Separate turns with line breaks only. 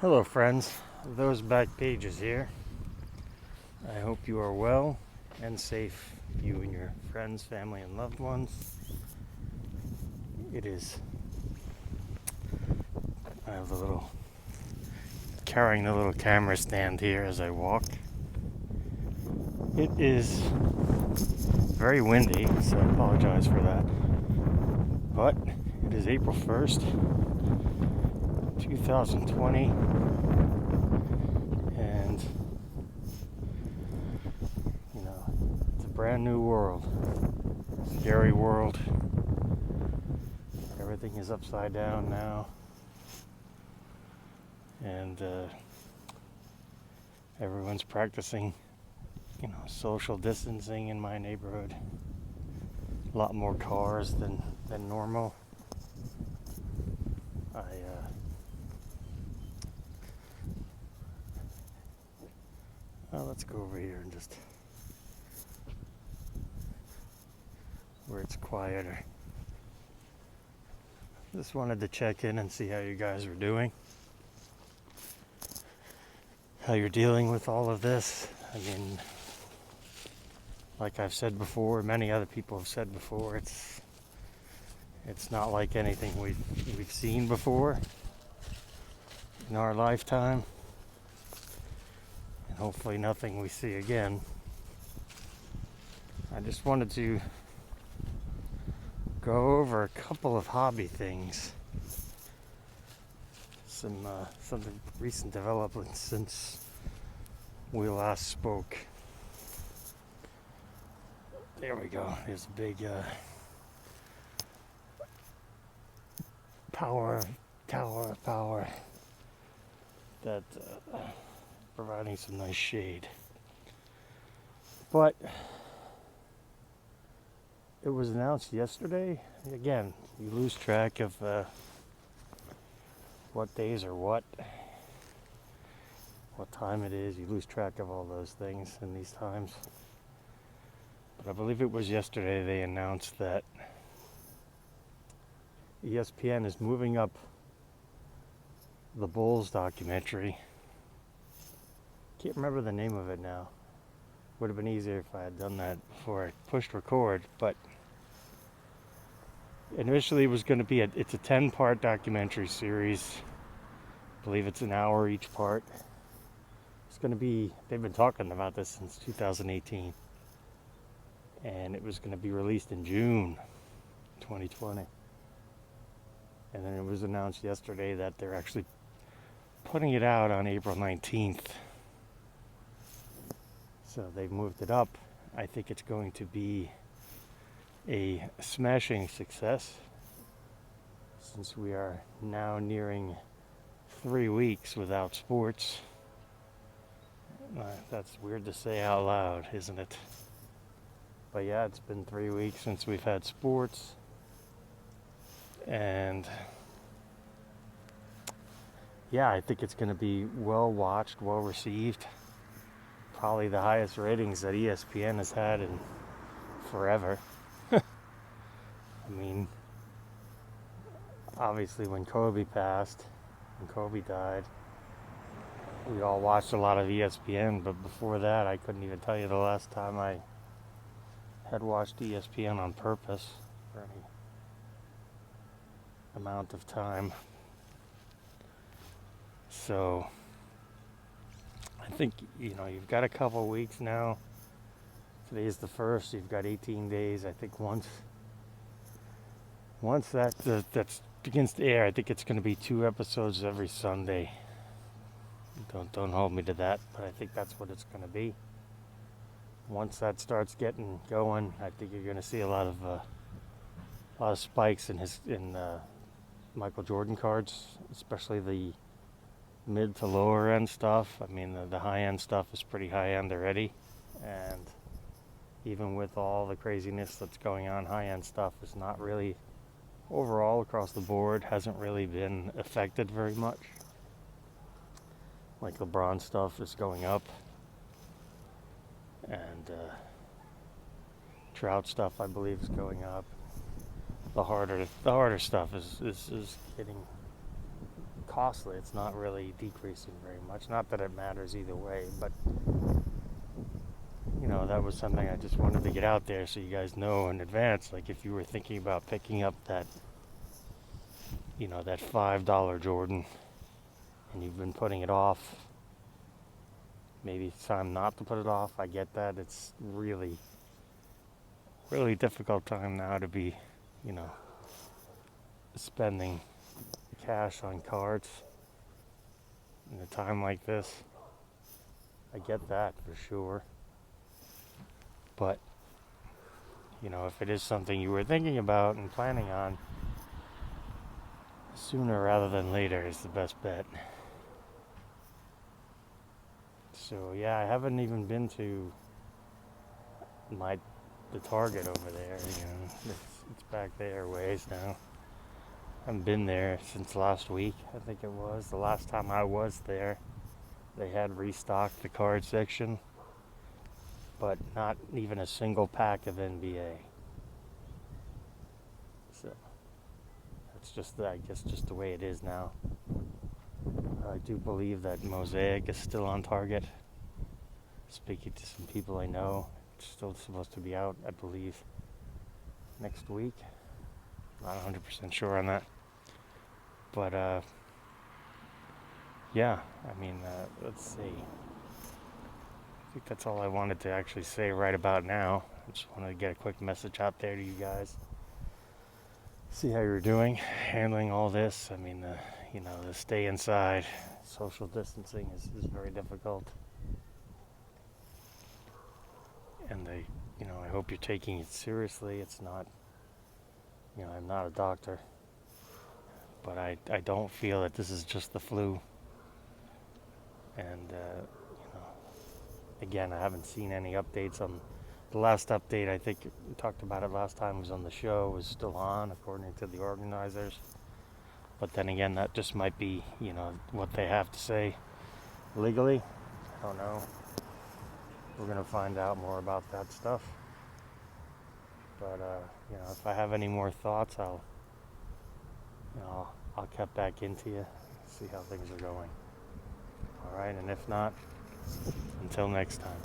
Hello, friends. Those back pages here. I hope you are well and safe, you and your friends, family, and loved ones. It is. I have carrying the little camera stand here as I walk. It is very windy, so I apologize for that. But it is April 1st, 2020, and it's a brand new world. Scary world. Everything is upside down now. And everyone's practicing, social distancing in my neighborhood. A lot more cars than normal. Let's go over here and just where it's quieter. Just wanted to check in and see how you guys were doing. How you're dealing with all of this. I mean, like I've said before, many other people have said before, it's not like anything we've seen before in our lifetime, and hopefully nothing we see again. I just wanted to go over a couple of hobby things, some recent developments since we last spoke. There we go. There's a big power that providing some nice shade. But it was announced yesterday. Again, you lose track of what days are what time it is. You lose track of all those things in these times. But I believe it was yesterday they announced that ESPN is moving up the Bulls documentary. Can't remember the name of it now. Would have been easier if I had done that before I pushed record, but initially it was going to be it's a 10-part documentary series. I believe it's an hour each part. It's going to be, they've been talking about this since 2018, and it was going to be released in June 2020. And then it was announced yesterday that they're actually putting it out on April 19th. So they've moved it up. I think it's going to be a smashing success, since we are now nearing 3 weeks without sports. That's weird to say out loud, isn't it? But yeah, it's been 3 weeks since we've had sports. And yeah, I think it's going to be well watched, well received. Probably the highest ratings that ESPN has had in forever. I mean, obviously when Kobe died, we all watched a lot of ESPN, but before that I couldn't even tell you the last time I had watched ESPN on purpose for any amount of time. So I think you've got a couple weeks now. Today is the 1st. You've got 18 days. I think once that begins to air, I think it's going to be 2 episodes every Sunday. Don't hold me to that, but I think that's what it's going to be. Once that starts getting going, I think you're going to see a lot of spikes in Michael Jordan cards, especially the mid to lower end stuff. I mean, the high end stuff is pretty high end already, and even with all the craziness that's going on, high end stuff is not really, overall across the board, hasn't really been affected very much. Like LeBron stuff is going up, and Trout stuff I believe is going up. The harder stuff is getting costly. It's not really decreasing very much. Not that it matters either way, but that was something I just wanted to get out there so you guys know in advance. Like if you were thinking about picking up that that $5 Jordan and you've been putting it off, maybe it's time not to put it off. I get that. It's really, really difficult time now to be, spending cash on cards in a time like this. I get that for sure. But, if it is something you were thinking about and planning on, sooner rather than later is the best bet. So yeah, I haven't even been to the Target over there. It's back there ways now. I haven't been there since last week. I think it was the last time I was there. They had restocked the card section, but not even a single pack of NBA. So that's I guess just the way it is now. I do believe that Mosaic is still on Target. Speaking to some people I know, it's still supposed to be out, I believe, next week. Not 100% sure on that. But, yeah, let's see. I think that's all I wanted to actually say right about now. I just wanted to get a quick message out there to you guys. See how you're doing, handling all this. The stay inside, social distancing is very difficult. And I hope you're taking it seriously. It's not, I'm not a doctor, but I don't feel that this is just the flu. And, again, I haven't seen any updates on the last update. I think we talked about it last time was on the show, was still on according to the organizers. But then again, that just might be, what they have to say legally. I don't know. We're going to find out more about that stuff. But, if I have any more thoughts, I'll cut back into you, see how things are going. All right, and if not, until next time.